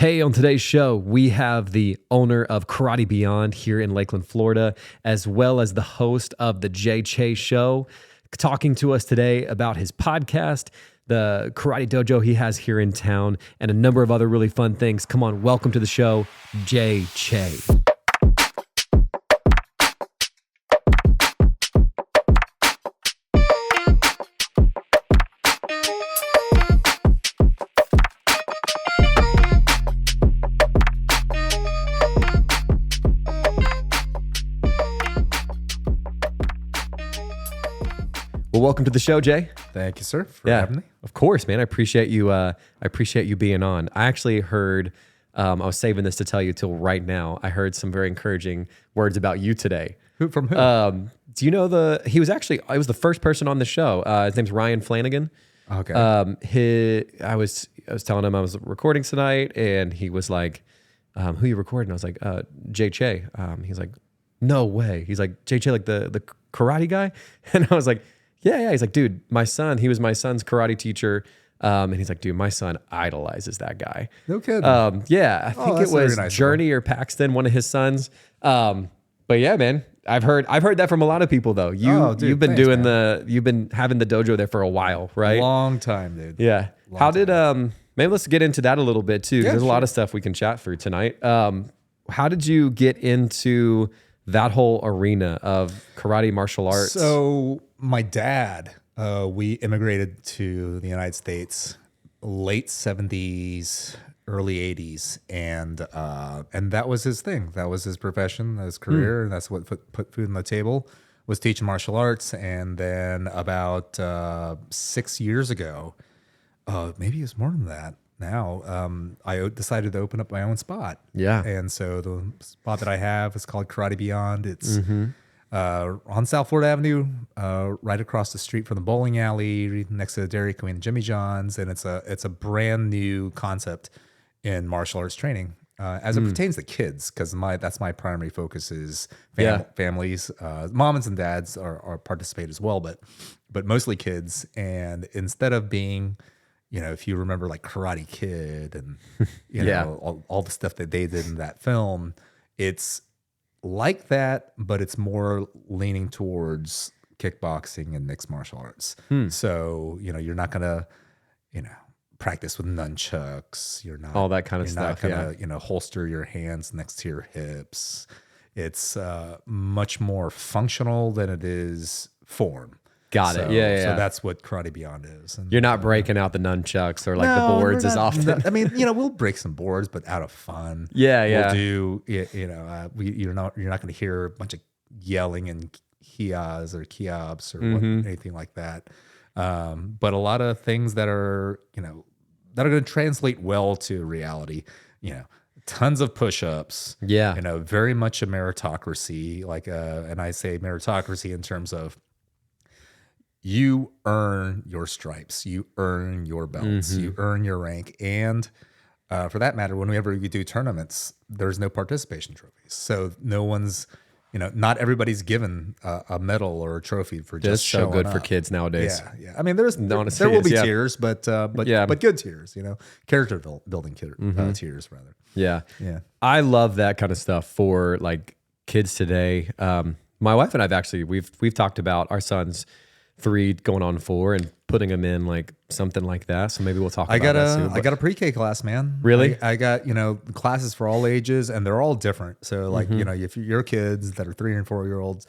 Hey, on today's show, we have the owner of Karate Beyond here in Lakeland, Florida, as well as the host of the Jae Choe Show, talking to us today about his podcast, the karate dojo he has here in town, and a number of other really fun things. Come on, welcome to the show, Jae Choe. Well, welcome to the show, Jay. Thank you, sir, for having me. Of course, man. I appreciate you. I appreciate you being on. I actually heard. I was saving this to tell you till right now. I heard some very encouraging words about you today. From who? Do you know He was actually. I was the first person on the show. His name's Ryan Flanagan. Okay. I was telling him I was recording tonight, and he was like, "Who you recording?" I was like, "Jae Choe." He's like, "No way." He's like, "Jae Choe, like the karate guy," and I was like. Yeah. He's like, dude, my son, he was my son's karate teacher. And he's like, dude, my son idolizes that guy. No kidding. Yeah, I think it was nice Journey or Paxton, one of his sons. But yeah, man, I've heard that from a lot of people though. You've been you've been having the dojo there for a while, right? Long time, dude. Yeah. Maybe let's get into that a little bit too. Yeah, there's a lot of stuff we can chat through tonight. How did you get into that whole arena of karate martial arts? So my dad, we immigrated to the United States late 70s, early 80s, and that was his thing. That was his profession, his career, and that's what put food on the table, was teaching martial arts. And then about 6 years ago, maybe it was more than that now, I decided to open up my own spot. Yeah. And so the spot that I have is called Karate Beyond. It's on South Florida Avenue, right across the street from the bowling alley, next to the Dairy Queen and Jimmy John's. And it's a brand new concept in martial arts training as it pertains to kids, because that's my primary focus is families. Moms and dads are participate as well, but mostly kids. And instead of being, if you remember like Karate Kid and all the stuff that they did in that film, it's like that, but it's more leaning towards kickboxing and mixed martial arts. So, you're not gonna, practice with nunchucks. You're not all that kind of stuff. You're not gonna, holster your hands next to your hips. It's much more functional than it is form. Got it. Yeah. So that's what Karate Beyond is. And, you're not breaking out the nunchucks or like the boards as often. I mean, we'll break some boards, but out of fun. Yeah. We'll do, you're not going to hear a bunch of yelling and kias or kiabs or anything like that. But a lot of things that are, that are going to translate well to reality, tons of push-ups. Yeah. Very much a meritocracy, and I say meritocracy in terms of, you earn your stripes, you earn your belts, you earn your rank. And for that matter, whenever you do tournaments, there's no participation trophies. So no one's, not everybody's given a medal or a trophy for just showing up. That's so good for kids nowadays. Yeah. I mean, there will be tiers, but good tiers, character building tiers rather. Yeah. I love that kind of stuff for like kids today. My wife and I've we've talked about our sons 3 going on 4 and putting them in like something like that. So maybe we'll talk about that soon. I got a pre-K class, man. Really? I got, classes for all ages, and they're all different. So like, if your kids that are 3 and 4 year olds,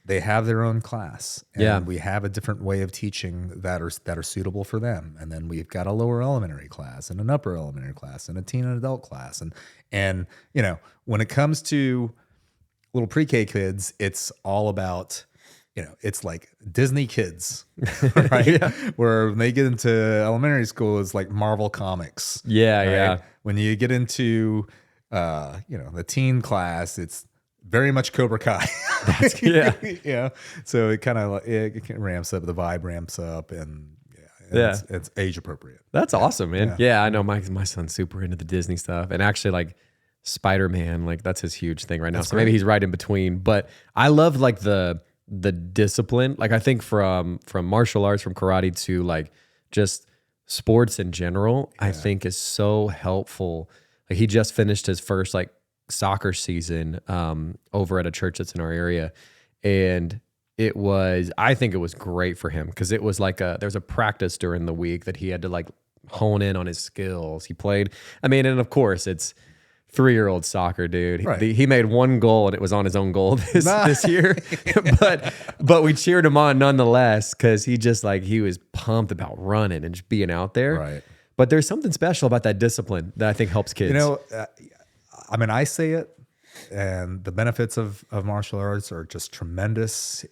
they have their own class. And we have a different way of teaching that are suitable for them. And then we've got a lower elementary class and an upper elementary class and a teen and adult class. And when it comes to little pre-K kids, it's all about, it's like Disney kids, right? Where when they get into elementary school, it's like Marvel Comics. Yeah. When you get into, the teen class, it's very much Cobra Kai. So it kind of it ramps up, the vibe ramps up, and it's age appropriate. That's awesome, man. Yeah, I know my son's super into the Disney stuff, and actually like Spider-Man, like that's his huge thing right now. So maybe he's right in between. But I love like the discipline, like I think from martial arts, from karate to like just sports in general, I think is so helpful Like he just finished his first like soccer season over at a church that's in our area, and I think it was great for him because it was like there's a practice during the week that he had to like hone in on his skills. He played, I mean, and of course it's 3-year-old soccer, dude. Right. He made one goal and it was on his own goal this year, but we cheered him on nonetheless because he was pumped about running and just being out there. Right. But there's something special about that discipline that I think helps kids. I mean, I say it, and the benefits of martial arts are just tremendous.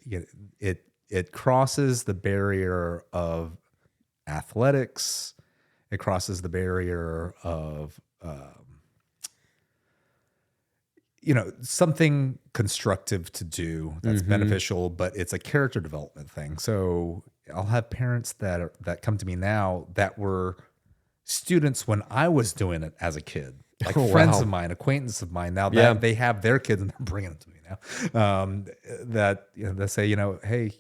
It crosses the barrier of athletics. It crosses the barrier of something constructive to do that's beneficial, but it's a character development thing. So I'll have parents that come to me now that were students when I was doing it as a kid. Like friends of mine, acquaintances of mine, now that they have their kids and they're bringing them to me now, that they say, hey,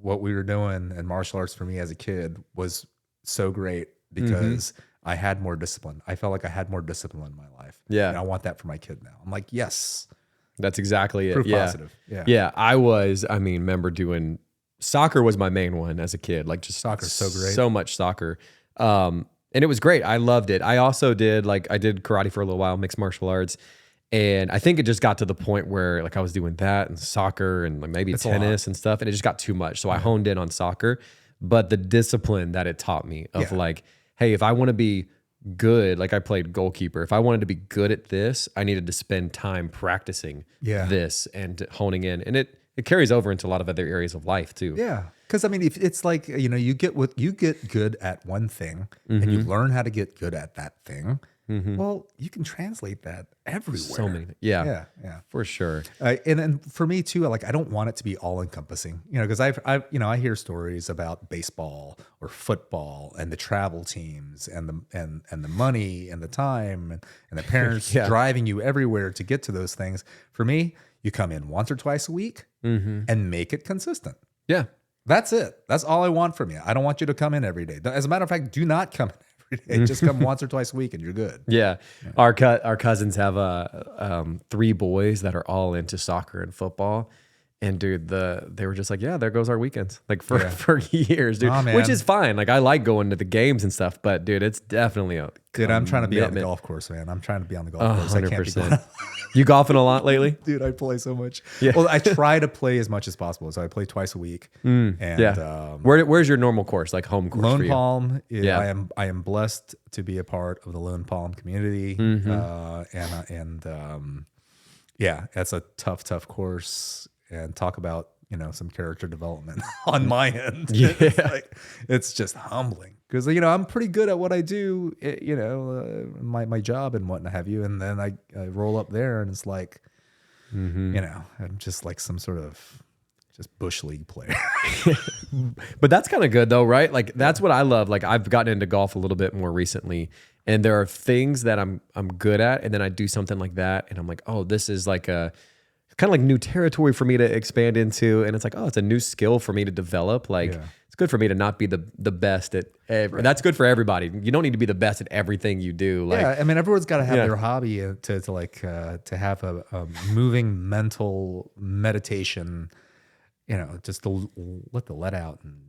what we were doing in martial arts for me as a kid was so great because I had more discipline. I felt like I had more discipline in my life. Yeah. And I want that for my kid now. I'm like, yes. That's exactly it. Proof Yeah. positive. Yeah. Yeah. Remember doing soccer was my main one as a kid. Like just Soccer's so great. So much soccer. And it was great. I loved it. I also did karate for a little while, mixed martial arts. And I think it just got to the point where like I was doing that and soccer and like maybe tennis and stuff. And it just got too much. So I honed in on soccer, but the discipline that it taught me of like, hey, if I want to be good, like I played goalkeeper, if I wanted to be good at this, I needed to spend time practicing this and honing in. And it carries over into a lot of other areas of life too. Yeah. Because I mean, if it's like, you get good at one thing and you learn how to get good at that thing, well, you can translate that everywhere. So many. Yeah. Yeah. For sure. And then for me too, like I don't want it to be all encompassing, because I hear stories about baseball or football and the travel teams and the money and the time and the parents driving you everywhere to get to those things. For me, you come in once or twice a week and make it consistent. Yeah. That's it. That's all I want from you. I don't want you to come in every day. As a matter of fact, do not come in every day. Just come once or twice a week and you're good. Yeah. Our cousins have 3 boys that are all into soccer and football. And dude, they were just like, yeah, there goes our weekends, like for years, dude. Aw, man. Which is fine. Like I like going to the games and stuff, but dude, it's definitely a Dude, I'm trying to be on the commitment. golf course, man. I'm trying to be on the golf course. I can't be 100%. You golfing a lot lately? Dude, I play so much. Yeah. Well, I try to play as much as possible. So I play twice a week. And Where's your normal course, like home course for Lone you? Palm. Yeah. I am blessed to be a part of the Lone Palm community. It's a tough course. And talk about some character development on my end. Yeah. It's just humbling because I'm pretty good at what I do. My job and what have you. And then I roll up there and it's like, I'm just like some sort of just bush league player. But that's kind of good though, right? Like that's what I love. Like I've gotten into golf a little bit more recently, and there are things that I'm good at, and then I do something like that, and I'm like, oh, this is like a kind of like new territory for me to expand into, and it's like, oh, it's a new skill for me to develop. Like it's good for me to not be the best at that's good for everybody. You don't need to be the best at everything you do. Like, I mean, everyone's got to have their hobby to have a moving mental meditation, just to let out and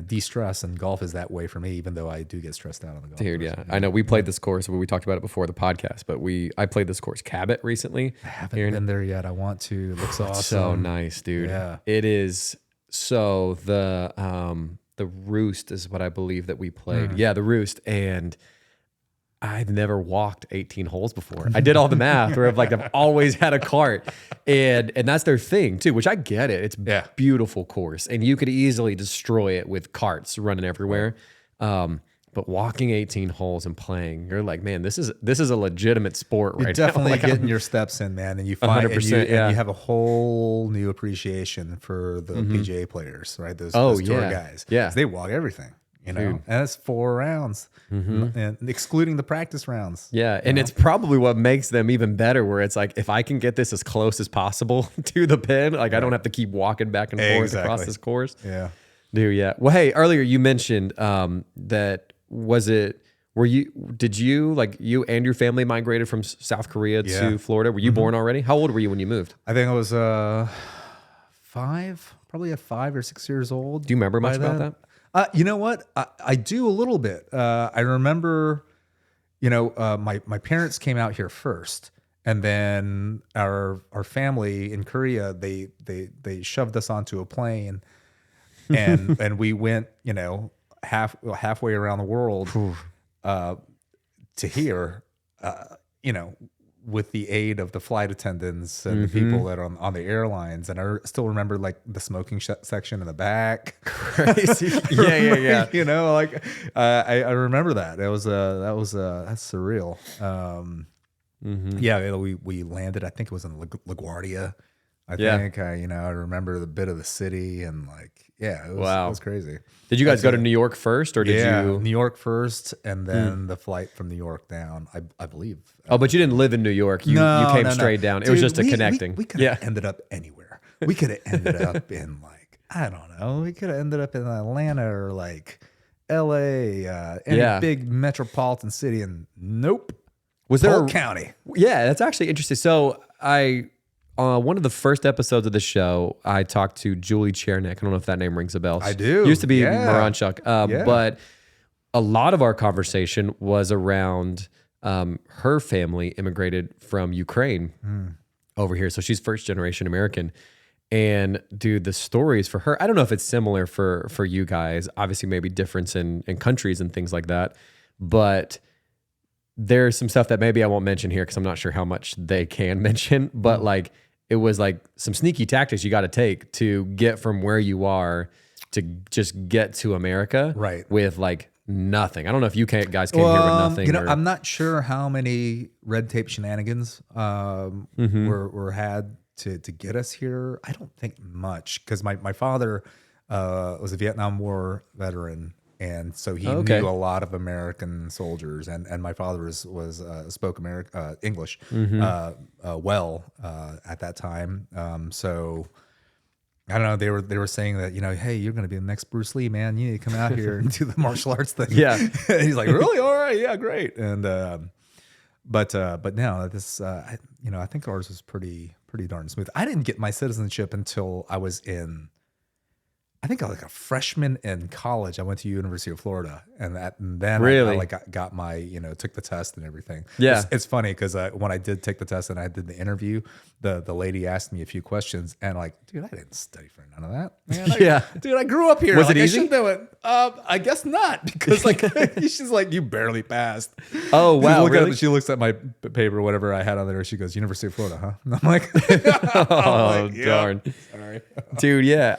de-stress. And golf is that way for me, even though I do get stressed out on the golf course. Yeah. I know we played this course, we talked about it before the podcast, but I played this course, Cabot, recently. I haven't been there yet. I want to. It looks awesome. So nice, dude. Yeah. It is. So the Roost is what I believe that we played. Yeah, the Roost. And I've never walked 18 holes before. I did all the math where I've always had a cart, and that's their thing too, which I get it. It's beautiful course, and you could easily destroy it with carts running everywhere. But walking 18 holes and playing, you're like, man, this is a legitimate sport right now. You're definitely Like, getting your steps in, man, and you find 100%, and you have a whole new appreciation for the PGA players, right? Those tour guys. Yeah. 'Cause they walk everything. And it's 4 rounds, and excluding the practice rounds. Yeah, and it's probably what makes them even better, where it's like, if I can get this as close as possible to the pin, like I don't have to keep walking back and forth across this course. Yeah. Dude, yeah. Well, hey, earlier you mentioned that were Did you like you and your family migrated from South Korea to Florida? Were you born already? How old were you when you moved? I think I was 5, probably at 5 or 6 years old. Do you remember much about that? You know what? I do a little bit. I remember, my parents came out here first, and then our family in Korea, they shoved us onto a plane, and we went, halfway around the world to here, with the aid of the flight attendants and the people that are on the airlines. And I still remember like the smoking section in the back. Crazy. Yeah. I remember that. That's surreal. Yeah, we landed, I think it was in LaGuardia. I think I remember the bit of the city, and it was crazy. Did you guys go to New York first, or did you? New York first, and then the flight from New York down, I believe. Oh, but you didn't live in New York. You came straight down. It was just a connecting. We could have ended up anywhere. We could have ended up in I don't know. We could have ended up in Atlanta or LA, any big metropolitan city, and nope. Was there Polk County? Yeah, that's actually interesting. So one of the first episodes of the show, I talked to Julie Chernick. I don't know if that name rings a bell. I do. Used to be Moranchuk. But a lot of our conversation was around her family immigrated from Ukraine over here. So she's first generation American. And dude, the stories for her, I don't know if it's similar for you guys. Obviously, maybe difference in countries and things like that. But there's some stuff that maybe I won't mention here because I'm not sure how much they can mention. But it was some sneaky tactics you got to take to get from where you are to just get to America, right? With nothing. I don't know if you guys came here with nothing. I'm not sure how many red tape shenanigans were had to get us here. I don't think much, because my father was a Vietnam War veteran, and so he knew a lot of American soldiers, and my father was spoke English well at that time. So I don't know. They were saying that, hey, you're going to be the next Bruce Lee, man. You need to come out here and do the martial arts thing. Yeah, and he's like, really? All right, yeah, great. And but no, this I think ours was pretty darn smooth. I didn't get my citizenship until I was in, I think I was a freshman in college. I went to University of Florida, and then really? I got my, took the test and everything. Yeah. It's funny because when I did take the test and I did the interview, the lady asked me a few questions, and dude, I didn't study for none of that. Man, dude, I grew up here. Was it easy? I should do it. I guess not, because she's like, you barely passed. Oh wow, really? She looks at my paper, whatever I had on there. She goes, University of Florida, huh? And I'm like, darn. Sorry, dude. Yeah,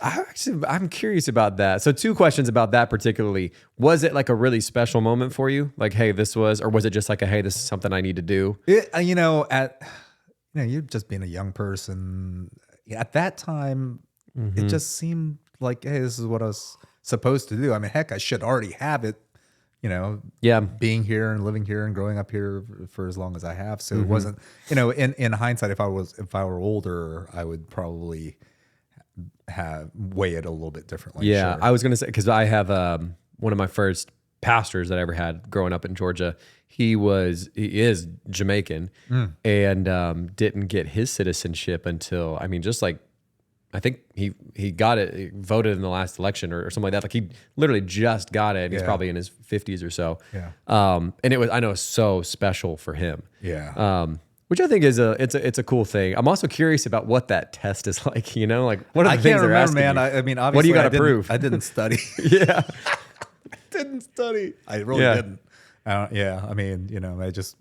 I'm curious about that. So 2 questions about that particularly. Was it a really special moment for you? Hey, this was, or was it just hey, this is something I need to do? You're just being a young person at that time. It just seemed like, hey, this is what I was supposed to do. I mean, heck, I should already have it, being here and living here and growing up here for as long as I have. So it wasn't, in hindsight, if I were older, I would probably weigh it a little bit differently. Yeah, sure. I was going to say, because I have one of my first pastors that I ever had growing up in Georgia. He is Jamaican and didn't get his citizenship until, I think he got it, voted in the last election or something like that. He literally just got it. And he's probably in his 50s or so. Yeah. And I know it's so special for him. Yeah. Which I think is it's a cool thing. I'm also curious about what that test is like. What are the things they're asking man. you? I mean, obviously, what do you got to prove? I didn't study. Yeah, I didn't study. I really didn't. I mean, I just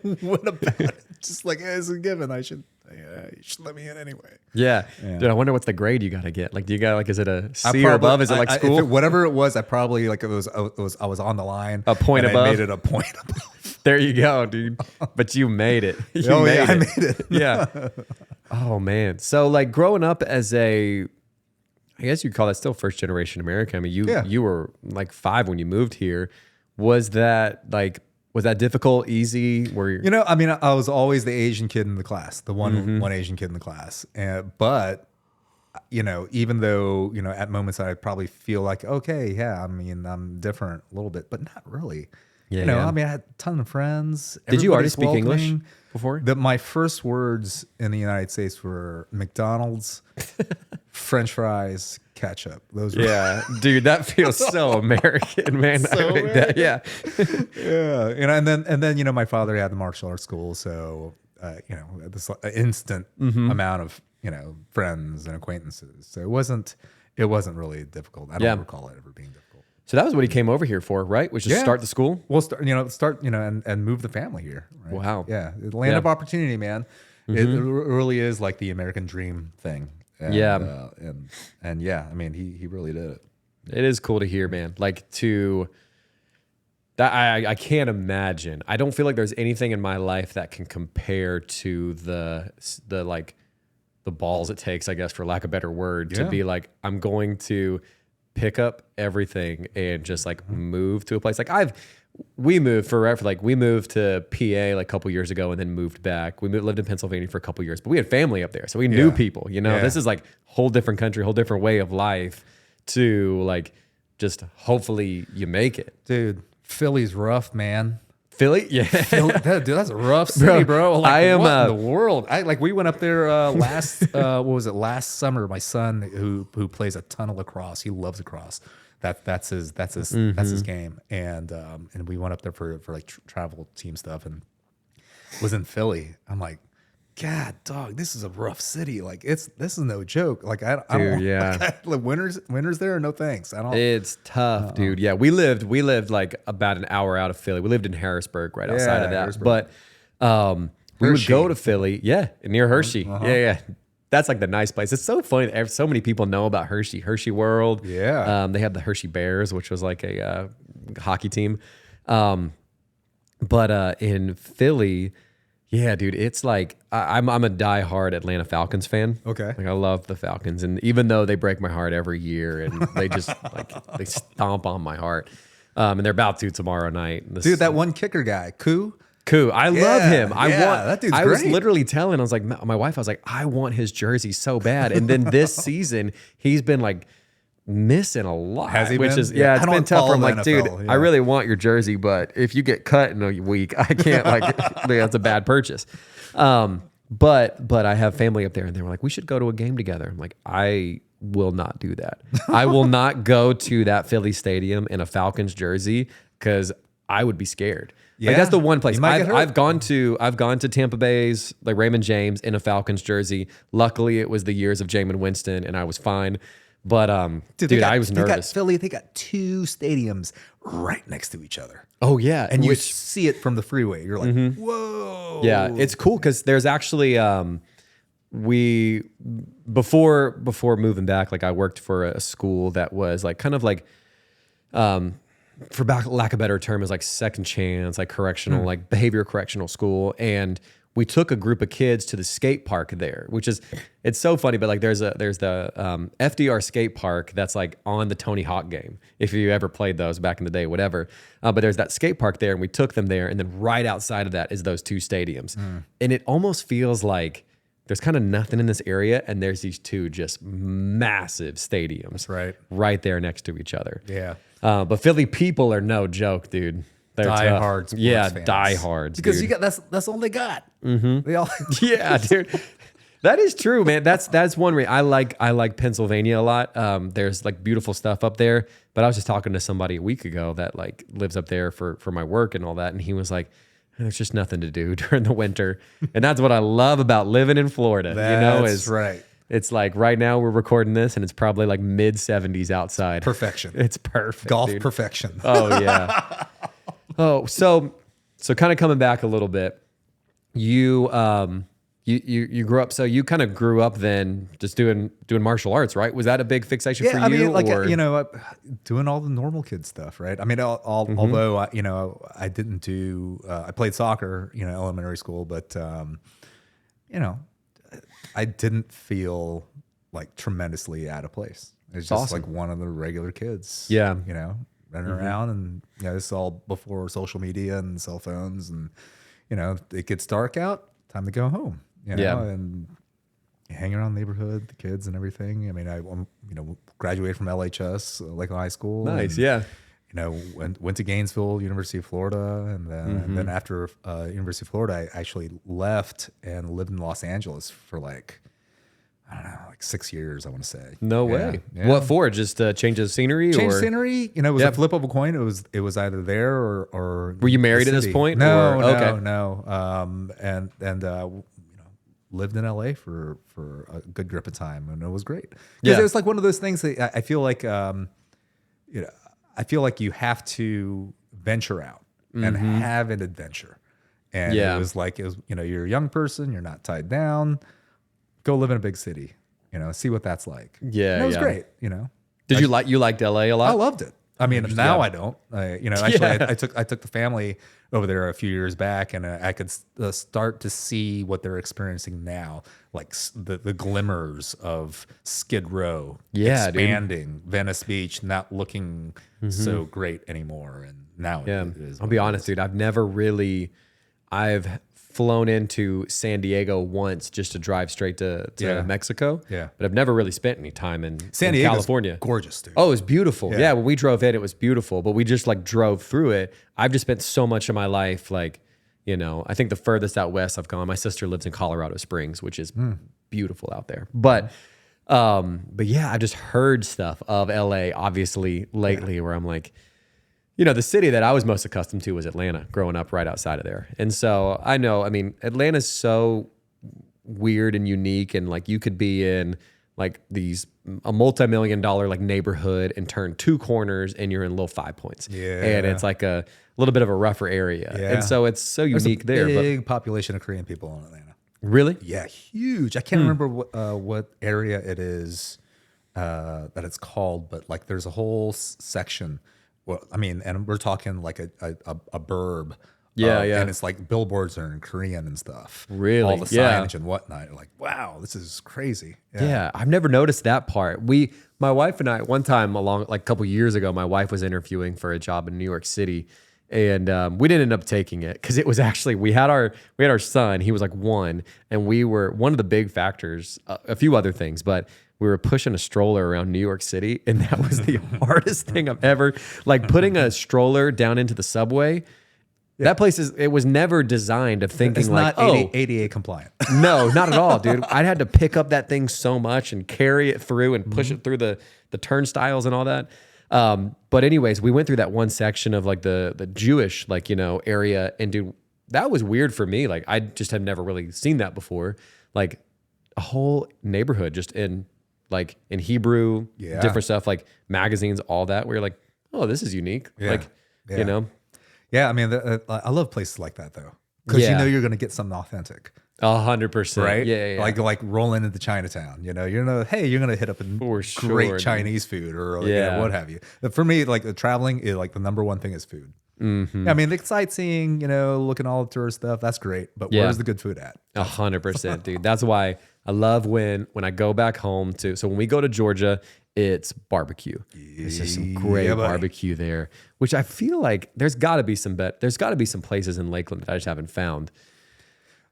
went about it. Just hey, it's a given. You should let me in anyway. Yeah. Dude, I wonder what's the grade you got to get. Do you got is it a C or above? Is it school? Whatever it was, I probably I was on the line. A point above. I made it a point above. There you go, dude. But you made it. I made it. Yeah. Oh man. So growing up as I guess you'd call that still first generation American. I mean, you were 5 when you moved here. Was that difficult, easy? I was always the Asian kid in the class, the one Asian kid in the class. But even though, at moments I probably feel like, okay, yeah, I mean, I'm different a little bit, but not really. Yeah. I mean, I had a ton of friends. Did you already Everybody's speak English welcoming. before? My first words in the United States were McDonald's, French fries, ketchup. Those were Yeah, dude, that feels so American, man. So American. Yeah. yeah. And then my father had the martial arts school, so this instant amount of friends and acquaintances. So it wasn't really difficult. I don't recall it ever being difficult. So that was what he came over here for, right? Was just start the school? We'll start, and move the family here. Right? Wow. Yeah. The land of opportunity, man. It really is like the American dream thing. And, Yeah. And yeah, I mean, he really did it. It is cool to hear, man. Like that, I can't imagine. I don't feel like there's anything in my life that can compare to the balls it takes, I guess, for lack of a better word, to be like, I'm going to pick up everything and just like move to a place. Like we moved we moved to PA like a couple years ago and then moved back. We lived in Pennsylvania for a couple years, but we had family up there. So we knew people, this is like whole different country, whole different way of life to like, just hopefully you make it. Dude, Philly's rough, man. Philly? Yeah. That's a rough city, bro. Like, I am, what in the world? We went up there last last summer. My son who plays a ton of lacrosse. He loves lacrosse. That's his game. And we went up there for like travel team stuff and was in Philly. I'm like, God, dog, this is a rough city. Like this is no joke. Like I don't. Yeah. Like, winters there. No thanks. I don't. It's tough, dude. Yeah, we lived like about an hour out of Philly. We lived in Harrisburg, right outside of that. Harrisburg. But we would Hershey. go to Philly. Yeah, near Hershey. Yeah. That's like the nice place. It's so funny that so many people know about Hershey World. Yeah. They had the Hershey Bears, which was like a hockey team. But in Philly, yeah, dude, it's like I'm a diehard Atlanta Falcons fan. Okay. Like I love the Falcons, and even though they break my heart every year, and they just they stomp on my heart, and they're about to tomorrow night. Dude, that one kicker guy, Koo. I love him. That dude's I was great. literally telling, I was like, my wife, I was like, I want his jersey so bad. And then this season, he's been like missing a lot. Has he which been? is it's been tough. I'm like, NFL, dude, I really want your jersey, but if you get cut in a week, I can't that's a bad purchase. But I have family up there, and they were like, we should go to a game together. I'm like, I will not do that. I will not go to that Philly stadium in a Falcons jersey because I would be scared. Yeah. Like that's the one place I've gone to Tampa Bay's like Raymond James in a Falcons jersey. Luckily, it was the years of Jameis Winston, and I was fine. But dude, I was nervous. Philly, they got two stadiums right next to each other. Oh yeah, And you see it from the freeway. You're like, whoa. Yeah, it's cool because there's actually we before moving back, like I worked for a school that was like kind of like for lack of a better term, is like second chance, like correctional, like behavior correctional school. And we took a group of kids to the skate park there, which is, it's so funny, but like there's the FDR skate park that's like on the Tony Hawk game. If you ever played those back in the day, whatever. But there's that skate park there, and we took them there. And then right outside of that is those two stadiums. And it almost feels like there's kind of nothing in this area, and there's these two just massive stadiums right there next to each other. Yeah. But Philly people are no joke, dude. They're Die-hard tough. sports fans. Diehards. Because dude. you got that's all they got. They all Yeah, dude. That is true, man. That's one reason I like Pennsylvania a lot. There's like beautiful stuff up there. But I was just talking to somebody a week ago that like lives up there for my work and all that, and he was like, there's just nothing to do during the winter. And that's what I love about living in Florida. That's right. It's like right now we're recording this and it's probably like mid 70s outside. Perfection. It's perfect. Golf dude. perfection. Oh yeah. So kind of coming back a little bit, you grew up. So you kind of grew up then just doing martial arts, right? Was that a big fixation for you? I mean, like doing all the normal kid stuff, right? I mean, although I didn't do. I played soccer, elementary school, but I didn't feel like tremendously out of place. It's just awesome. like one of the regular kids. Yeah. Running around, and this is all before social media and cell phones, and it gets dark out, time to go home. Yeah. And You hang around the neighborhood, the kids and everything. I mean, graduated from LHS, Lakeland High School. Nice, and, yeah. Went to Gainesville, University of Florida, and then after University of Florida, I actually left and lived in Los Angeles for like, I don't know, like 6 years, I want to say. No way. What for? Just change of scenery? Change or? scenery. It was a flip of a coin. It was either there or Were you married at this point? No, or? no, Okay. no. And lived in LA for a good grip of time, and it was great. Because it was like one of those things that I feel like, I feel like you have to venture out and have an adventure. And it was you're a young person, you're not tied down. Go live in a big city, see what that's like. Yeah, and it was great. Did you liked LA a lot? I loved it. I mean, now I don't. Actually, I took the family over there a few years back, and I could start to see what they're experiencing now, like the glimmers of Skid Row expanding, Venice Beach not looking so great anymore, and now it is. I'll be honest, dude. I've flown into San Diego once just to drive straight to Mexico. Yeah. But I've never really spent any time in California. Gorgeous, dude. Oh, it was beautiful. Yeah. When we drove in, it was beautiful, but we just like drove through it. I've just spent so much of my life, like, I think the furthest out west I've gone, my sister lives in Colorado Springs, which is beautiful out there. But yeah, I've just heard stuff of LA, obviously, lately where I'm like, the city that I was most accustomed to was Atlanta, growing up right outside of there. And so I know, Atlanta's so weird and unique, and like you could be in like a multi-million-dollar like neighborhood and turn 2 corners and you're in little 5 Points. Yeah. And it's like a little bit of a rougher area. Yeah. And so it's so unique there. There's a big population of Korean people in Atlanta. Really? Yeah, huge. I can't remember what area it is that it's called, but like there's a whole section. Well, and we're talking like a burb. Yeah. And it's like billboards are in Korean and stuff. Really? All the signage and whatnot. You're like, wow, this is crazy. Yeah. I've never noticed that part. My wife and I, one time like a couple years ago, my wife was interviewing for a job in New York City, and we didn't end up taking it because it was actually we had our son. He was like 1, and we were one of the big factors, a few other things, but we were pushing a stroller around New York City, and that was the hardest thing I've ever, like putting a stroller down into the subway. Yeah. That place it was never designed of thinking it's like, not ADA compliant. No, not at all, dude. I had to pick up that thing so much and carry it through and push it through the turnstiles and all that. But anyways, we went through that one section of like the Jewish, like, area. And dude, that was weird for me. Like I just had never really seen that before. Like a whole neighborhood just in Hebrew, different stuff, like magazines, all that. Where you're like, oh, this is unique. Yeah. Yeah, I love places like that though, because you're going to get something authentic. 100%, right? Yeah. Like rolling into Chinatown. You're going to hit up great Chinese food or what have you. For me, like traveling is like the number one thing is food. Mm-hmm. The sightseeing, looking all the tourist stuff, that's great. But where's the good food at? 100%, dude. That's why I love when I go back home so when we go to Georgia, it's barbecue. There's just some great barbecue there, which I feel like there's got to be some places in Lakeland that I just haven't found.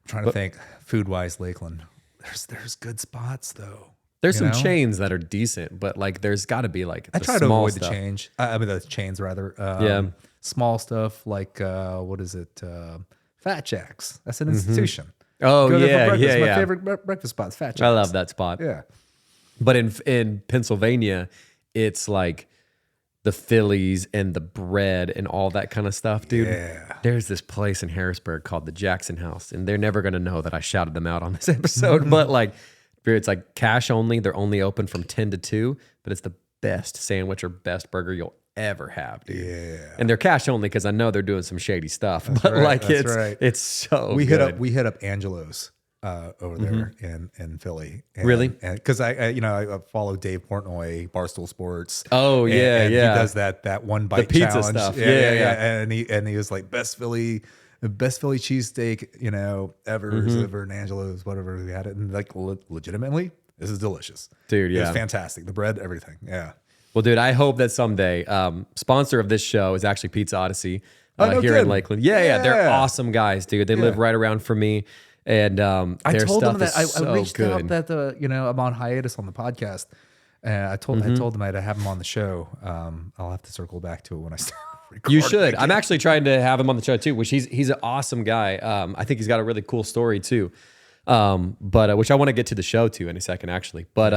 I'm trying to think food wise, Lakeland. There's good spots though. There's some chains that are decent, but like there's got to be like I try to avoid the change. The chains rather. Small stuff like what is it? Fat Jack's. That's an institution. Oh yeah. My favorite breakfast spot is Fat Jack's. I love that spot. Yeah. But in Pennsylvania, it's like the Phillies and the bread and all that kind of stuff, dude. Yeah. There's this place in Harrisburg called the Jackson House, and they're never going to know that I shouted them out on this episode, but like it's like cash only. They're only open from 10 to 2, but it's the best sandwich or best burger you'll ever have, dude. Yeah. And they're cash only because I know they're doing some shady stuff, but like it's so we good. We hit up Angelo's over there in Philly. Really? Because I follow Dave Portnoy, Barstool Sports. Oh yeah, and yeah. He does that one bite the pizza challenge. stuff. Yeah. And he was like best Philly cheesesteak, ever in Angelo's, whatever we had it, and like legitimately, this is delicious, dude. Yeah, it's fantastic. The bread, everything. Yeah. Well, dude, I hope that someday, sponsor of this show is actually Pizza Odyssey no here kidding. in Lakeland. Yeah, they're awesome guys, dude. They live right around from me. And I their told them stuff that is so I reached good. out that I'm on hiatus on the podcast. And I told them I'd have him on the show. I'll have to circle back to it when I start recording. You should. I'm actually trying to have him on the show too, which he's an awesome guy. I think he's got a really cool story too. But which I want to get to the show too in a second, actually. But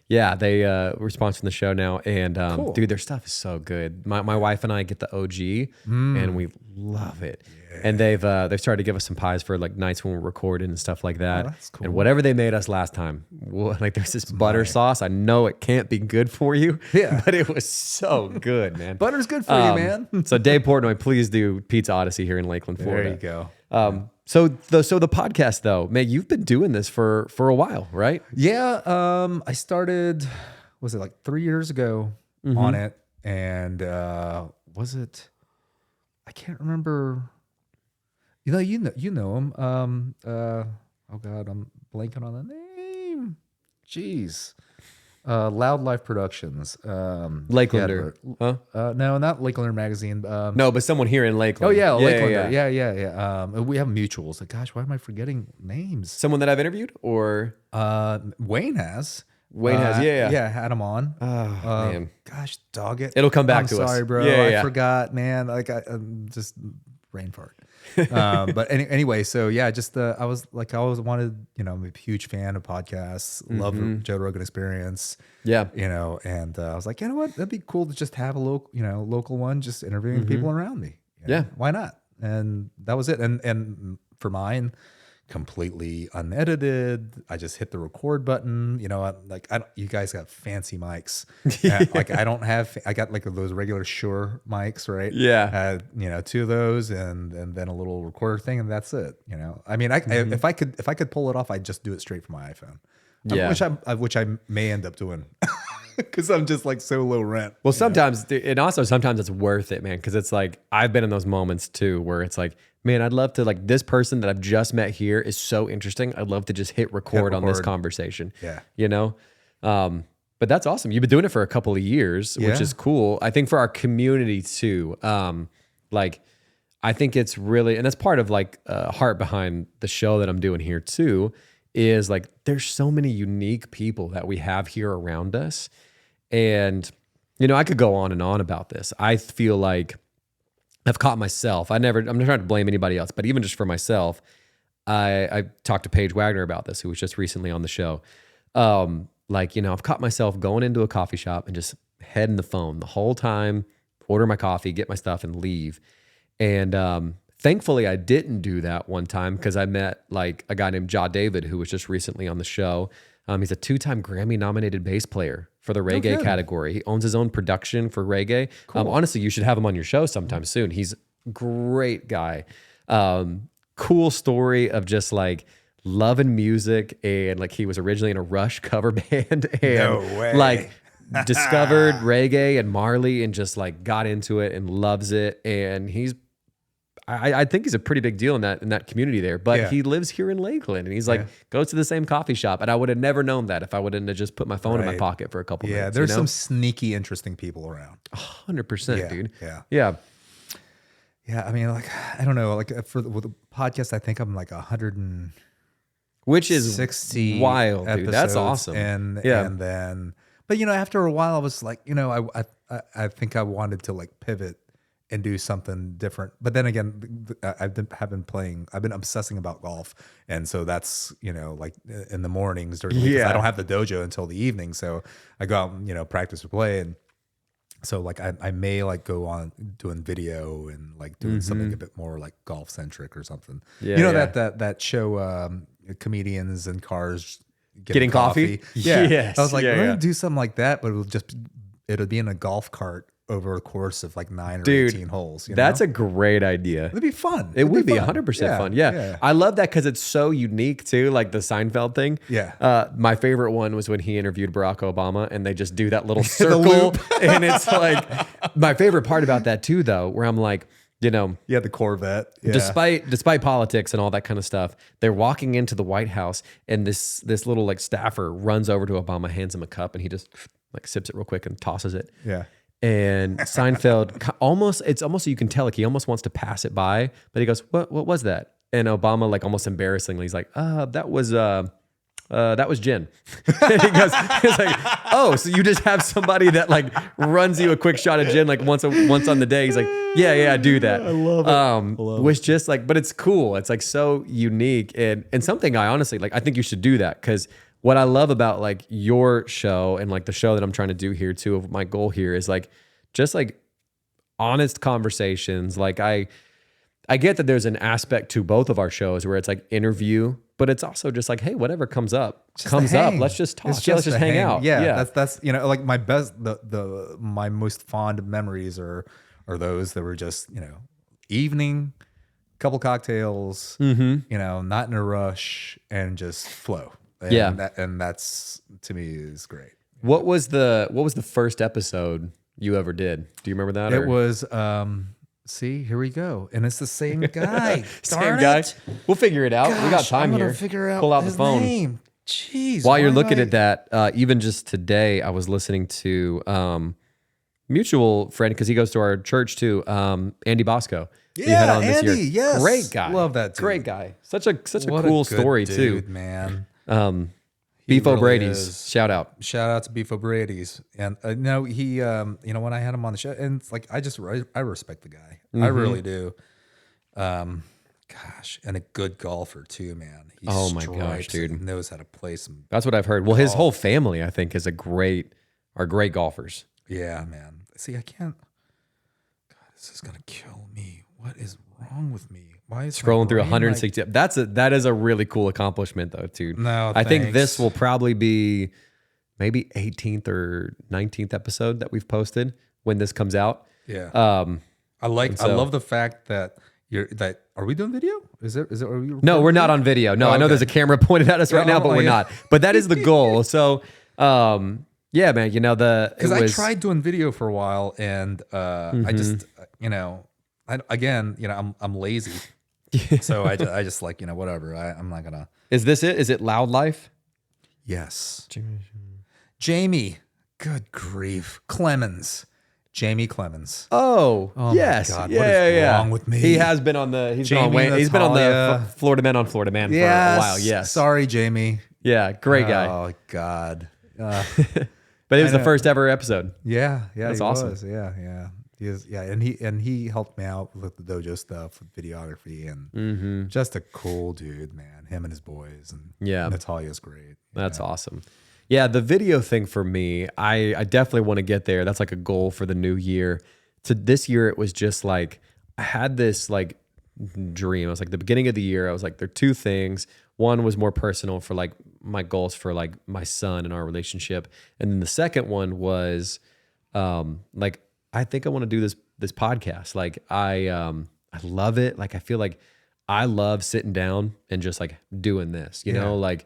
yeah, they we're sponsoring the show now, and Cool. dude, their stuff is so good. My wife and I get the OG, and we love it. And they've started to give us some pies for like nights when we're recording and stuff like that. Oh, that's cool. And whatever they made us last time, like there's this butter sauce. I know it can't be good for you, Yeah. but it was so good, man. Butter's good for you, man. So Dave Portnoy, please do Pizza Odyssey here in Lakeland, Florida. There you go. So the podcast though, man, you've been doing this for a while, right? Yeah. I started, was it like 3 years ago on it? And was it, I can't remember. You know him. Oh God, I'm blanking on the name. Jeez. Loud Life Productions. Lakelander. Huh? No, not Lakelander Magazine. No, but someone here in Lakeland. Oh yeah, Lakelander. Yeah. We have mutuals. Like, gosh, why am I forgetting names? Someone that I've interviewed, or Wayne has. Wayne has. Yeah. Had him on. Oh man, Gosh, dog it. It'll come back to us. Sorry, bro. I forgot, man. Like I'm just brain fart. But anyway, so yeah, just I always wanted, I'm a huge fan of podcasts, love the Joe Rogan Experience. Yeah. And I was like, you know what, that'd be cool to just have a local one, just interviewing people around me. Yeah. Why not? And that was it. And for mine, completely unedited. I just hit the record button. You guys got fancy mics. Like I got like those regular Shure mics, right? Yeah. 2 of those and then a little recorder thing, and that's it. I mean, if I could pull it off, I'd just do it straight from my iPhone. Yeah. Which I may end up doing. Because I'm just like so low rent. Well, sometimes, and also sometimes it's worth it, man. Because it's like I've been in those moments too, where it's like, man, I'd love to, like, this person that I've just met here is so interesting. I'd love to just hit record on this conversation. Yeah. But that's awesome. You've been doing it for a couple of years, which is cool. I think for our community too, like, I think it's really, and that's part of like heart behind the show that I'm doing here too, is like there's so many unique people that we have here around us. And, I could go on and on about this. I feel like I've caught myself. I'm not trying to blame anybody else, but even just for myself, I talked to Paige Wagner about this, who was just recently on the show. I've caught myself going into a coffee shop and just heading the phone the whole time, order my coffee, get my stuff, and leave. And thankfully, I didn't do that one time because I met like a guy named Jae David, who was just recently on the show. He's a 2-time Grammy-nominated bass player for the reggae category. He owns his own production for reggae. Cool. Honestly, you should have him on your show sometime soon. He's a great guy. Cool story of just like loving music, and like he was originally in a Rush cover band and No way. like discovered reggae and Marley and just like got into it and loves it. And I think he's a pretty big deal in that community there, but he lives here in Lakeland, and he's like goes to the same coffee shop. And I would have never known that if I wouldn't have just put my phone in my pocket for a couple minutes. Yeah, there's some sneaky, interesting people around. 100%, dude. Yeah. I mean, like, I don't know, like with the podcast, I think I'm like 160, which is wild, dude. That's awesome. And then, but after a while, I was like, I think I wanted to like pivot and do something different. But then again, I've been obsessing about golf. And so that's, like in the mornings during the week, 'cause I don't have the dojo until the evening. So I go out, practice or play. And so like, I may like go on doing video and like doing something a bit more like golf centric or something. That show, comedians in cars getting coffee. Yeah. Yes. I was like, we're going to do something like that, but it'll be in a golf cart over the course of like 9 or 18 holes. That's a great idea. It'd be fun. It would be 100% fun. Yeah. I love that because it's so unique too, like the Seinfeld thing. Yeah. My favorite one was when he interviewed Barack Obama and they just do that little circle. And it's like, my favorite part about that too, though, where I'm like, the Corvette. Yeah. Despite politics and all that kind of stuff, they're walking into the White House and this little like staffer runs over to Obama, hands him a cup, and he just like sips it real quick and tosses it. Yeah. And Seinfeld it's almost you can tell like he almost wants to pass it by, but he goes, what was that? And Obama, like almost embarrassingly, he's like, that was gin. And he's like, oh, so you just have somebody that like runs you a quick shot of gin like once on the day. He's like, yeah, I do that. I love it. Which just like, but it's cool. It's like so unique and something I honestly like. I think you should do that because what I love about like your show and like the show that I'm trying to do here too, of my goal here is like just like honest conversations. Like I get that there's an aspect to both of our shows where it's like interview, but it's also just like, hey, whatever comes up. Let's just talk. Let's just hang out. Yeah. That's like my best, my most fond memories are those that were just, evening, couple cocktails, not in a rush and just flow. And and that's to me is great. What was the first episode you ever did? Do you remember that? It was, see, here we go. And it's the same guy. Same guy. We'll figure it out. Gosh, we got time I'm here. Figure out Pull out his the phone. Name. Jeez. While you're looking at that, even just today, I was listening to mutual friend because he goes to our church too. Andy Bosco. Yeah, had on this Andy. year. Yes, great guy. Love that dude. Great guy. Such a What cool a good story dude, too, man. Beef really O'Brady's. is. Shout out. Shout out to Beef O'Brady's. And he, when I had him on the show, and it's like I respect the guy. I really do. Gosh, and a good golfer too, man. He Oh my gosh, dude. and knows how to play some. That's what I've heard. Well, his whole family, I think, are great golfers. Yeah, man. See, I can't. God, this is gonna kill me. What is wrong with me? Why is my Scrolling through brain 160. That is a really cool accomplishment, though, dude. No, I think this thanks. will probably be maybe 18th or 19th episode that we've posted when this comes out. Yeah. I so- love the fact that are we doing video? Is it? Are we No, recording we're not video? on video. No, Oh, I know okay. there's a camera pointed at us right now, but we're yeah. not. But that is the goal. So, yeah, man. Because I tried doing video for a while, and I just, I'm lazy, so I just like whatever. I'm not gonna. Is this it? Is it Loud Life? Yes, Jamie. Good grief, Clemens. Jamie Clemens. Oh, my yes. God, yeah, what is yeah. wrong with me? He has been on the. He's been on. Jamie He's been on the Natalia. Florida Man on Florida Man for a while. Yes. Sorry, Jamie. Yeah, great guy. Oh God. But it was the first ever episode. Yeah, That's he awesome. was. Yeah. He is, and he helped me out with the dojo stuff, with videography, and just a cool dude, man. Him and his boys, and Natalia's great. That's awesome. Yeah, the video thing for me, I definitely want to get there. That's like a goal for the new year. To this year, it was just like I had this like dream. I was like the beginning of the year. I was like, there are two things. One was more personal for like my goals for like my son and our relationship, and then the second one was like I think I want to do this podcast. Like I love it. Like I feel like I love sitting down and just like doing this. You know, like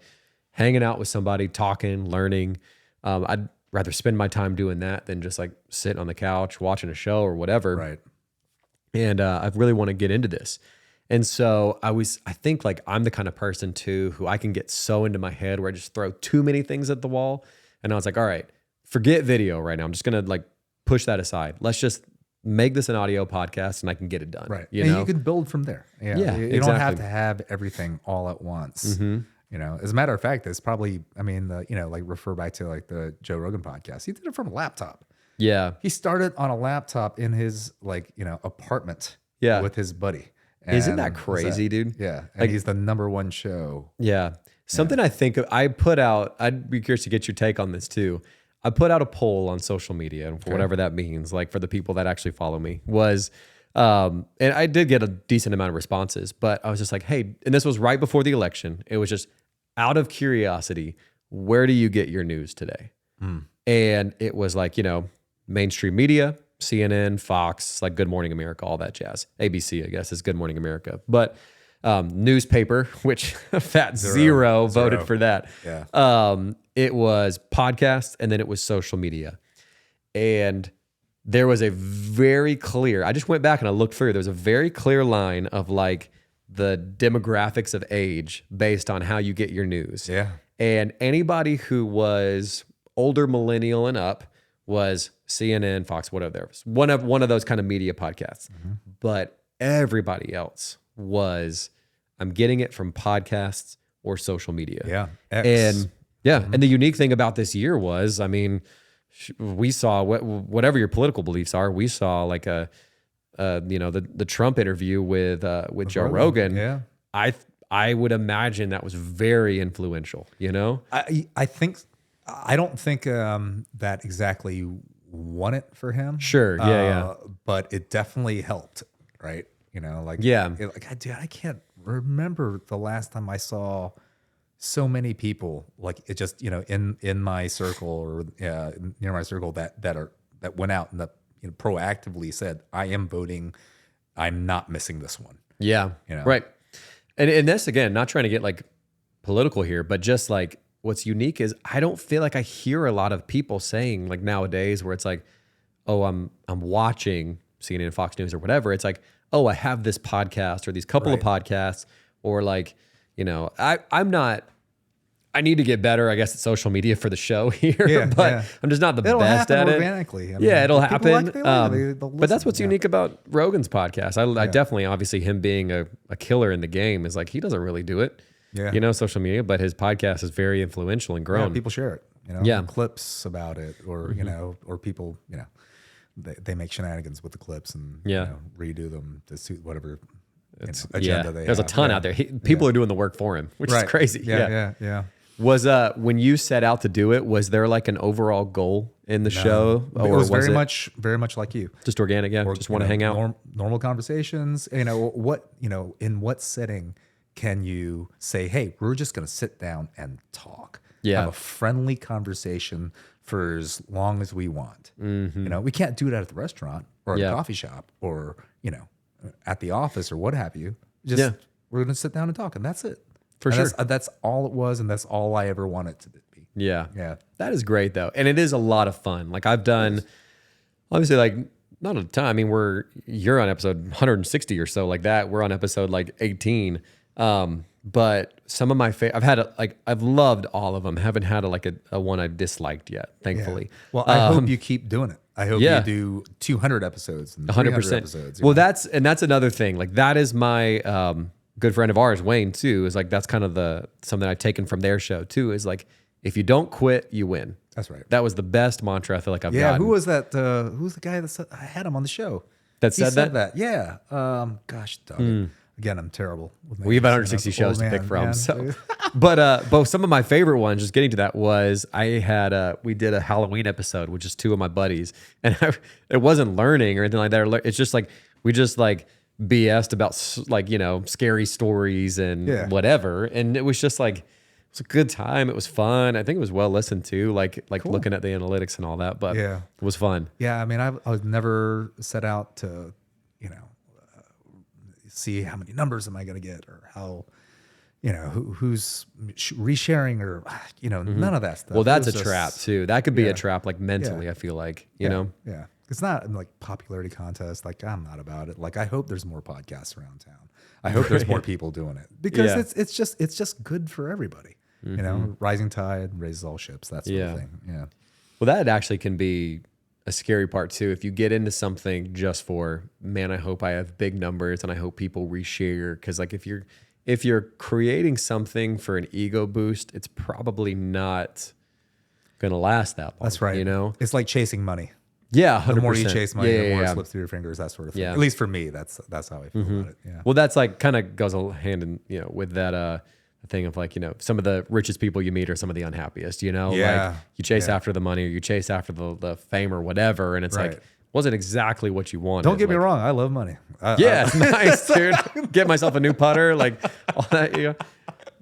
hanging out with somebody, talking, learning. I'd rather spend my time doing that than just like sitting on the couch watching a show or whatever. Right. And I really want to get into this. And so I think like I'm the kind of person too who I can get so into my head where I just throw too many things at the wall. And I was like, all right, forget video right now. I'm just going to like push that aside. Let's just make this an audio podcast and I can get it done. Right. You and know, you can build from there. Yeah. You don't have to have everything all at once. As a matter of fact, it's probably, like refer back to like the Joe Rogan podcast. He did it from a laptop. Yeah. He started on a laptop in his apartment with his buddy. Isn't that And crazy, dude? Yeah. And he's the #1 show. Yeah. Something I think I put out, I'd be curious to get your take on this too. I put out a poll on social media, and for whatever that means, like for the people that actually follow me, was, and I did get a decent amount of responses, but I was just like, hey, and this was right before the election. It was just out of curiosity, where do you get your news today? And it was like, mainstream media, CNN, Fox, like Good Morning America, all that jazz. ABC, I guess, is Good Morning America. But newspaper, which fat zero voted for that. Yeah. It was podcast, and then it was social media. And there was a very clear, I just went back and I looked through, there was a very clear line of like the demographics of age based on how you get your news. Yeah. And anybody who was older millennial and up was CNN, Fox, whatever. One of those kind of media podcasts. But everybody else was I'm getting it from podcasts or social media. Yeah. And and the unique thing about this year was, I mean, we saw whatever your political beliefs are, we saw like the Trump interview with Joe Rogan. Yeah. I would imagine that was very influential, you know? I don't think that exactly won it for him. Sure. Yeah. But it definitely helped, right? You know, like, I can't remember the last time I saw so many people, like, it just, you know, in my circle or near my circle that went out and that, you know, proactively said, I am voting. I'm not missing this one. Yeah. You know? Right. And this, again, not trying to get like political here, but just like what's unique is I don't feel like I hear a lot of people saying like nowadays where it's like, oh, I'm watching CNN, Fox News or whatever. It's like, oh, I have this podcast or these couple of podcasts, or like, you know, I need to get better, I guess, at social media for the show here, but I'm just not the best at it. Organically. I mean, it'll happen. But that's what's unique about Rogan's podcast. I definitely, obviously, him being a killer in the game is like, he doesn't really do it, you know, social media, but his podcast is very influential and grown. Yeah, people share it, you know, clips about it, or, you know, or people, you know, they make shenanigans with the clips and you know, redo them to suit whatever agenda they There's have. a ton out there. People are doing the work for him, which is crazy. Yeah. Was when you set out to do it, was there like an overall goal in the show, or it was very much like you, just organic? Yeah, or, just want to hang out, normal conversations. You know, in what setting can you say, hey, we're just going to sit down and talk, have a friendly conversation for as long as we want. You know, we can't do that at the restaurant or at a coffee shop or, you know, at the office or what have you. Just we're going to sit down and talk, and that's it. For sure. That's all it was, and that's all I ever wanted to be. Yeah. That is great, though. And it is a lot of fun. Like, I've done, obviously, like, not a ton. I mean, you're on episode 160 or so like that. We're on episode, like, 18. But some of my favorite, I've loved all of them. Haven't had a one I disliked yet, thankfully. Yeah. Well, I hope you keep doing it. I hope you do 200 episodes and 100% episodes. Well, that's another thing. Like, that is my good friend of ours, Wayne, too, is like, that's kind of something I've taken from their show too, is like, if you don't quit, you win. That's right. That was the best mantra I feel like I've gotten. Who was that? Who's the guy that said, I had him on the show? He said that? Yeah. Gosh, dog. Again, I'm terrible with names. We have 160 shows to pick from. So, but some of my favorite ones, just getting to that, was we did a Halloween episode with just two of my buddies, and it wasn't learning or anything like that. It's just like we just like BS'd about, like, you know, scary stories and whatever, and it was just like, it was a good time. It was fun. I think it was well listened to, like cool. Looking at the analytics and all that, but it was fun. Yeah, I mean, I was never set out to, you know, see how many numbers am I going to get, or how, you know, who's resharing, or, you know, none of that stuff. Well, that's a trap too. That could be a trap, like, mentally, I feel like, you know? Yeah. It's not like popularity contest. Like, I'm not about it. Like, I hope there's more podcasts around town. I hope there's more people doing it, because it's just good for everybody. You know, rising tide raises all ships. That sort of thing. Yeah. Well, that actually can be a scary part too. If you get into something just for, man, I hope I have big numbers and I hope people reshare. Because like, if you're creating something for an ego boost, it's probably not gonna last that long. That's right. You know, it's like chasing money. Yeah, 100%. The more you chase money, the more it slips through your fingers. That sort of thing. Yeah. At least for me, that's how I feel about it. Yeah. Well, that's like kind of goes hand in, you know, with that thing of like, you know, some of the richest people you meet are some of the unhappiest. You know, like you chase after the money, or you chase after the fame or whatever, and it's like, wasn't exactly what you wanted. Don't get me wrong, I love money. It's nice, dude. Get myself a new putter, like all that. You know?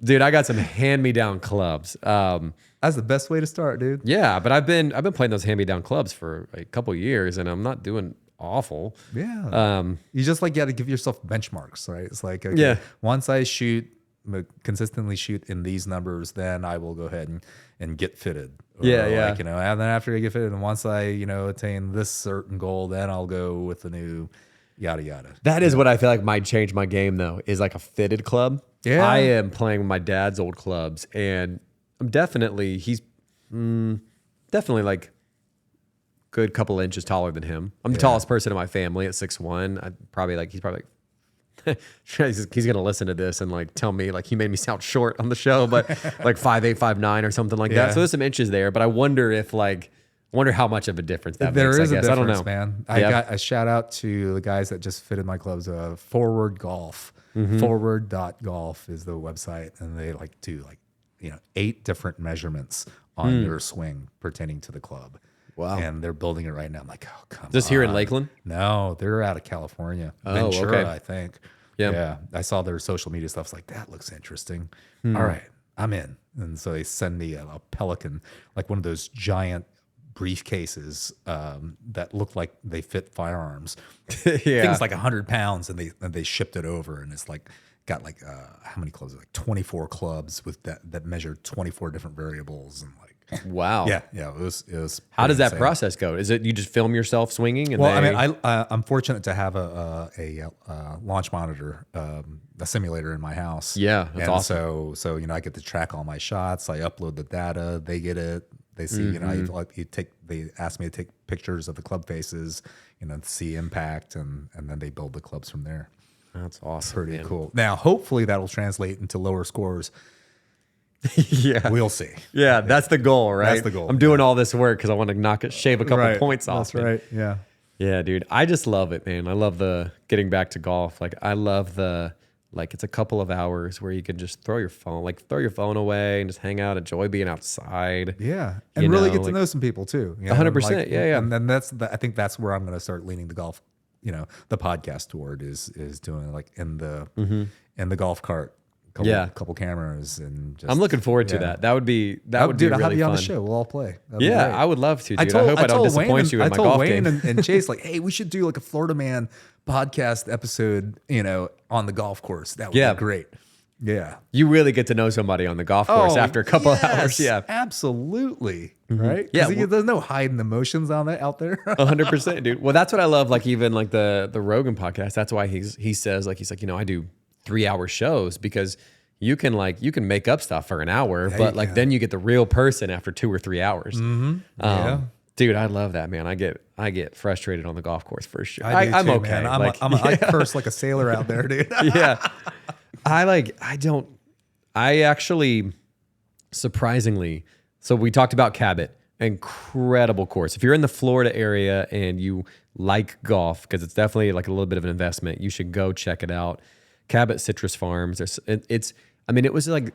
Dude, I got some hand-me-down clubs. That's the best way to start, dude. Yeah, but I've been playing those hand-me-down clubs for a couple years, and I'm not doing awful. Yeah. You just like got to give yourself benchmarks, right? It's like, okay, once I consistently shoot in these numbers, then I will go ahead and get fitted. Or like, you know, and then after I get fitted, and once I, you know, attain this certain goal, then I'll go with the new yada yada. That is what I feel like might change my game, though, is like a fitted club. Yeah. I am playing with my dad's old clubs, and he's definitely like good couple inches taller than him. I'm the tallest person in my family at 6'1". He's probably like he's gonna listen to this and like tell me like he made me sound short on the show, but like 5'8", 5'9" or something like that. So there's some inches there, but I wonder if how much of a difference that there makes. is I a guess difference, I don't know, man. I got a shout out to the guys that just fitted my clubs. Forward Golf, forward.golf is the website, and they like do like 8 different measurements on your swing pertaining to the club. Wow. And they're building it right now. I'm like, oh, come on. Just here in Lakeland? No, they're out of California. Oh, Ventura, okay. I think. Yeah. Yeah. I saw their social media stuff. It's like, that looks interesting. All right, I'm in. And so they send me a Pelican, like one of those giant briefcases that look like they fit firearms. Things like 100 pounds, and they shipped it over, and it's like got like how many clubs? Like 24 clubs with that measured 24 different variables, and like wow. Yeah. It was. How does that insane. process go? Is it you just film yourself swinging? And Well, I mean, I'm fortunate to have a launch monitor, a simulator in my house. Yeah, that's awesome. So I get to track all my shots. I upload the data. They get it. They see. They ask me to take pictures of the club faces. To see impact, and then they build the clubs from there. That's awesome. Pretty cool. Now, hopefully, that'll translate into lower scores. Yeah, we'll see. Yeah, that's the goal, right? That's the goal. I'm doing all this work because I want to shave a couple points off. That's right. Yeah. Yeah, dude. I just love it, man. I love the getting back to golf. Like, I love it's a couple of hours where you can just throw your phone away and just hang out, enjoy being outside. Yeah, and really get to know some people too. 100%. Yeah. And then I think that's where I'm going to start leaning the golf, the podcast toward is doing like in the golf cart. Couple cameras, and just, I'm looking forward to that. That would be I'll really have you fun. on the show. We'll all play. I would love to, dude. I hope I don't disappoint you in my golf game. And Chase, like, hey, we should do like a Florida Man podcast episode, on the golf course. That would be great. Yeah. You really get to know somebody on the golf course after a couple of hours. Yeah. Absolutely. Right? Yeah. There's no hiding emotions out there. 100%, dude. Well, that's what I love. Like, even like the Rogan podcast. That's why he says, like, I do 3-hour shows because you can make up stuff for an hour, but like then you get the real person after 2 or 3 hours. Dude, I love that, man. I get frustrated on the golf course for sure. I'm okay. Man. I curse like a sailor out there, dude. Yeah. I actually, surprisingly, so we talked about Cabot, incredible course. If you're in the Florida area and you like golf, because it's definitely like a little bit of an investment, you should go check it out. Cabot Citrus Farms. It was like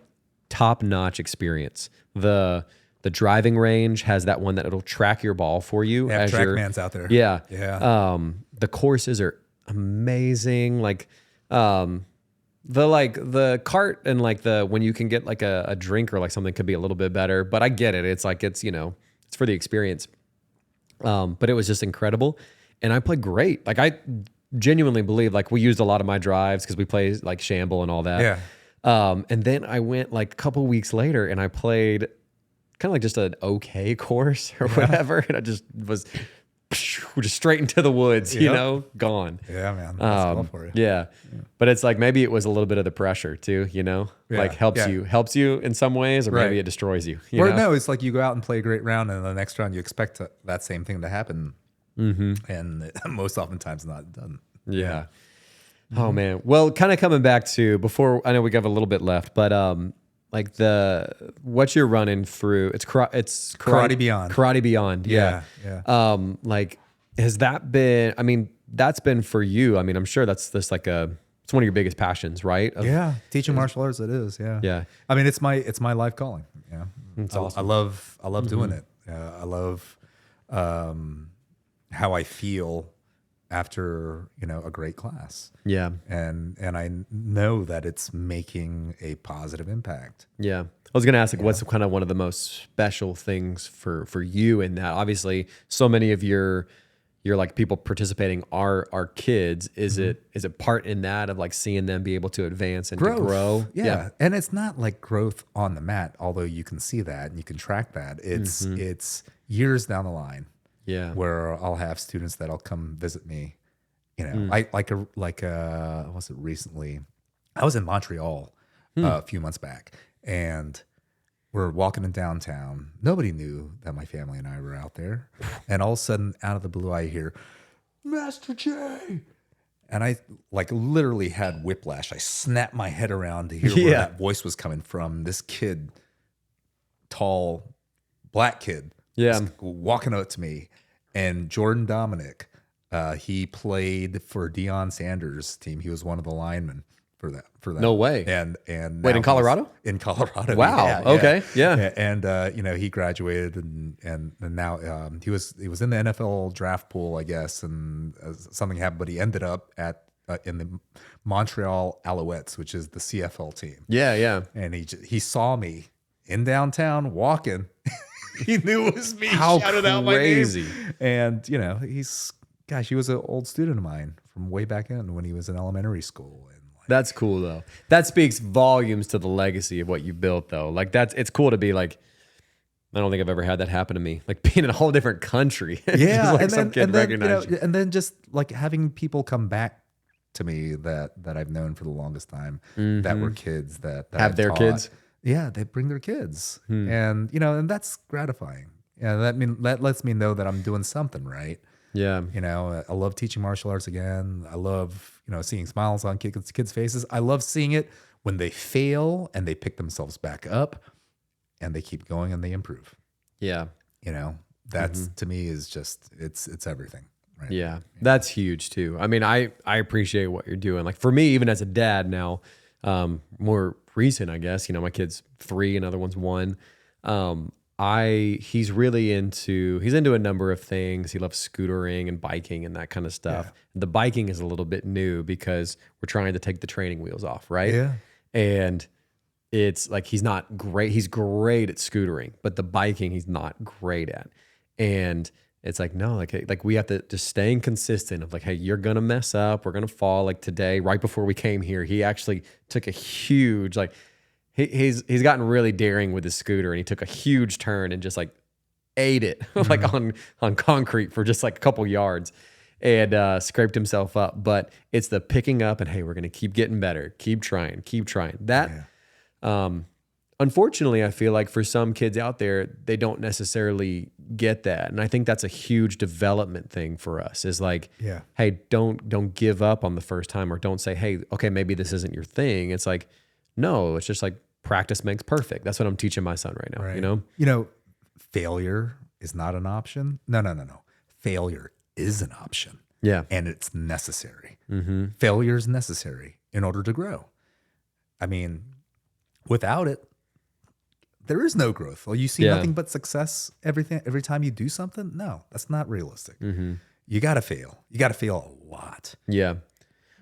top-notch experience. The driving range has that one that it'll track your ball for you. Yeah, TrackMan's out there. Yeah. Yeah. The courses are amazing. Like, the cart and like when you can get like a drink or like something could be a little bit better, but I get it. It's like, it's for the experience. But it was just incredible. And I played great. Like, I genuinely believe, like, we used a lot of my drives because we play like Shamble and all that. Yeah. And then I went like a couple weeks later and I played kind of like just an okay course or whatever. And I just was just straight into the woods, gone. Yeah, man. That's golf for you. Yeah. But it's like, maybe it was a little bit of the pressure too, like helps you in some ways, or maybe it destroys you. No, it's like you go out and play a great round, and the next round you expect that same thing to happen. And most oftentimes not done. Yeah. Oh man. Well, kind of coming back to before, I know we got a little bit left, but like what you're running through, it's Karate Beyond. Karate Beyond. Yeah. Like, has that been? That's been for you. I'm sure that's just like it's one of your biggest passions, right? Teaching martial arts. It is. Yeah. Yeah. It's my life calling. Yeah. It's awesome. I love doing it. I love how I feel after a great class. Yeah. And I know that it's making a positive impact. Yeah. I was going to ask, like, what's kind of one of the most special things for you in that? Obviously, so many of your like people participating are kids. Is it part in that of like seeing them be able to advance and to grow? Yeah. And it's not like growth on the mat, although you can see that and you can track that. It's years down the line. Yeah. Where I'll have students that'll come visit me. Was it recently? I was in Montreal a few months back, and we're walking in downtown. Nobody knew that my family and I were out there. And all of a sudden, out of the blue, I hear, "Master J." And I like literally had whiplash. I snapped my head around to hear Yeah. where that voice was coming from. This kid, tall, black kid, Yeah. was walking up to me. And Jordan Dominic, he played for Deion Sanders' team. He was one of the linemen for that. No way. And Wait, now in Colorado? in Colorado. Wow. Yeah, Okay. Yeah. And you know, he graduated and now he was in the NFL draft pool, I guess, and something happened, but he ended up at in the Montreal Alouettes, which is the CFL team. Yeah. Yeah. And he saw me in downtown walking. He knew it was me. How shouted out my crazy. name. And you know, he was an old student of mine from way back in when he was in elementary school. And That's cool though. That speaks volumes to the legacy of what you built though. Like it's cool to be like, I don't think I've ever had that happen to me. Like being in a whole different country. yeah, Like and some then, kid and then, recognized you. and then just like having people come back to me that I've known for the longest time that were kids that Have I've their taught. kids? Yeah, they bring their kids, and you know, and that's gratifying. Yeah, that lets me know that I'm doing something right. Yeah. You know, I love teaching martial arts again. I love, you know, seeing smiles on kids' faces. I love seeing it when they fail and they pick themselves back up and they keep going and they improve. Yeah. You know, that's to me is just it's everything. Right? Yeah. That's huge too. I mean, I appreciate what you're doing. Like for me, even as a dad now, more recent, I guess, you know, my kid's 3, another one's 1. He's into a number of things. He loves scootering and biking and that kind of stuff. Yeah. The biking is a little bit new because we're trying to take the training wheels off, right? Yeah. And it's like he's not great. He's great at scootering, but the biking he's not great at. And it's like, no, like we have to just staying consistent of like, hey, you're gonna mess up. We're gonna fall. Like today, right before we came here, he actually took a huge like. He's gotten really daring with his scooter, and he took a huge turn and just like ate it like on concrete for just like a couple yards, and scraped himself up. But it's the picking up and hey, we're gonna keep getting better, keep trying. That, unfortunately, I feel like for some kids out there, they don't necessarily get that, and I think that's a huge development thing for us. Is like, hey, don't give up on the first time, or don't say, hey, okay, maybe this isn't your thing. It's like, no, it's just like practice makes perfect. That's what I'm teaching my son right now. Right. You know, failure is not an option. No. Failure is an option. Yeah. And it's necessary. Failure is necessary in order to grow. I mean, without it, there is no growth. Well, you see nothing but success every time you do something. No, that's not realistic. You got to fail. You got to fail a lot. Yeah.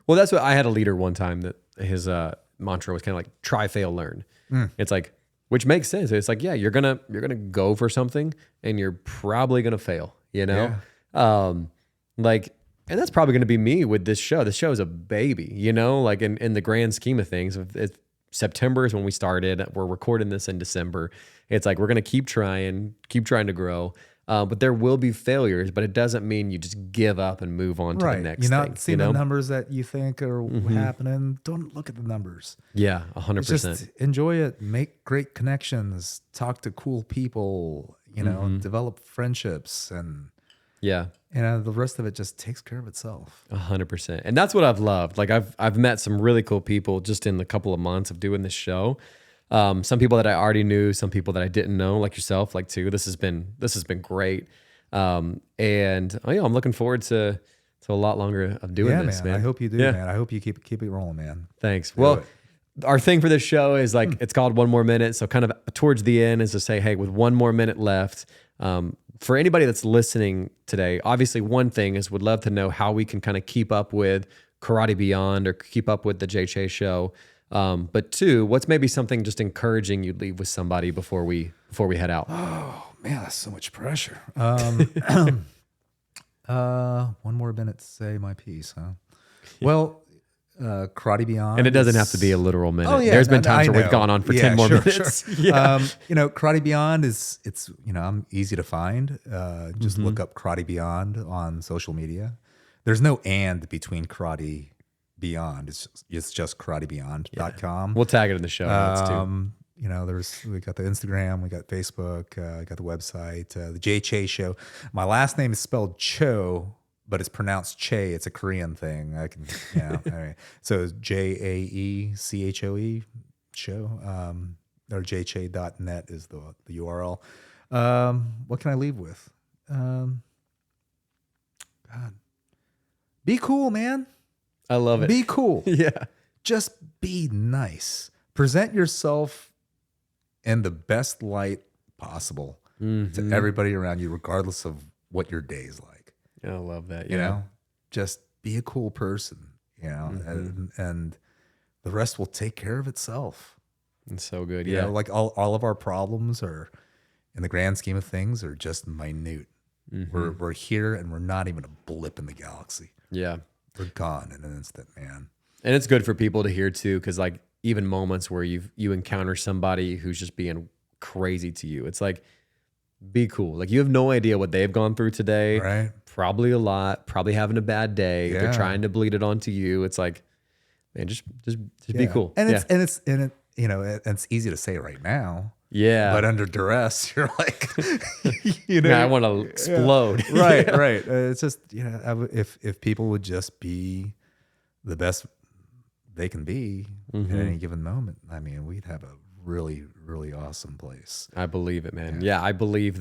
Well, that's what I had a leader one time that his mantra was kind of like try, fail, learn. It's like, which makes sense. It's like, yeah, you're gonna go for something and you're probably gonna fail, you know? Like, and that's probably gonna be me with this show. This show is a baby, you know, like in the grand scheme of things. September is when we started. We're recording this in December. It's like we're gonna keep trying to grow. But there will be failures, but it doesn't mean you just give up and move on to the next thing. You're not seeing the numbers that you think are happening. Don't look at the numbers. Yeah, 100%. Just enjoy it. Make great connections. Talk to cool people. You know, develop friendships, and yeah, the rest of it just takes care of itself. 100%. And that's what I've loved. Like I've met some really cool people just in the couple of months of doing this show. Some people that I already knew, some people that I didn't know, like yourself, like too. This has been great. And I'm looking forward to a lot longer of doing this, man. I hope you do, man. I hope you keep it rolling, man. Thanks. Well, our thing for this show is like, it's called 1 More Minute. So kind of towards the end is to say, hey, with 1 more minute left, for anybody that's listening today, obviously one thing is would love to know how we can kind of keep up with Karate Beyond or keep up with the Jae Choe Show. But 2, what's maybe something just encouraging you'd leave with somebody before we head out? Oh man, that's so much pressure. 1 more minute to say my piece, huh? Well, Karate Beyond, and it doesn't have to be a literal minute. Oh, yeah, there's been times where we've gone on for 10 more minutes. Sure. Yeah. Karate Beyond it's I'm easy to find. Just look up Karate Beyond on social media. There's no and between Karate Beyond. It's just karatebeyond.com. We'll tag it in the show notes too. We got the Instagram, we got Facebook, got the website, the Jae Choe Show. My last name is spelled Cho but it's pronounced Che. It's a Korean thing. I can, anyway. So JAECHOE show, or jche.net is the URL. What can I leave with? God, be cool, man. I love it. Be cool. Yeah. Just be nice. Present yourself in the best light possible to everybody around you, regardless of what your day is like. I love that. You know, just be a cool person, and the rest will take care of itself. It's so good. You know, like all of our problems are, in the grand scheme of things, are just minute. We're here and we're not even a blip in the galaxy. Yeah. We're gone in an instant, man. And it's good for people to hear too, because like even moments where you encounter somebody who's just being crazy to you, it's like, be cool. Like you have no idea what they've gone through today. Right. Probably a lot. Probably having a bad day. Yeah. They're trying to bleed it onto you. It's like, man, just be cool. And it's you know, it's easy to say right now. Yeah. But under duress, you're like, Man, I want to explode. Right, right. It's just, if people would just be the best they can be at any given moment, I mean, we'd have a really, really awesome place. I believe it, man. Yeah, I believe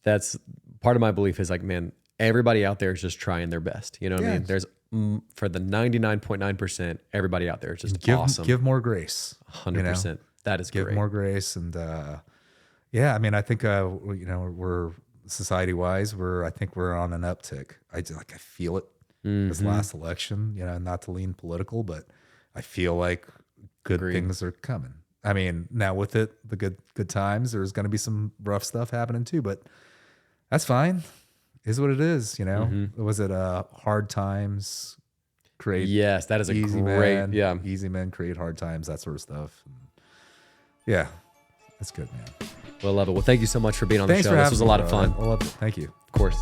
that's part of my belief is like, man, everybody out there is just trying their best. You know what I mean? There's for the 99.9%, everybody out there is just awesome. Give more grace. 100%. That is give great. more grace. And I mean, I think, we're society wise, I think we're on an uptick. I feel it this last election, not to lean political, but I feel like good things are coming. I mean, now with it, the good times, there's going to be some rough stuff happening too, but that's fine. Is what it is, Was it hard times create? Yes, that is a easy great, men, easy men create hard times, that sort of stuff. Yeah, that's good, man. Well, I love it. Well, thank you so much for being on Thanks the show. This was a lot of fun. I loved it. Thank you. Of course.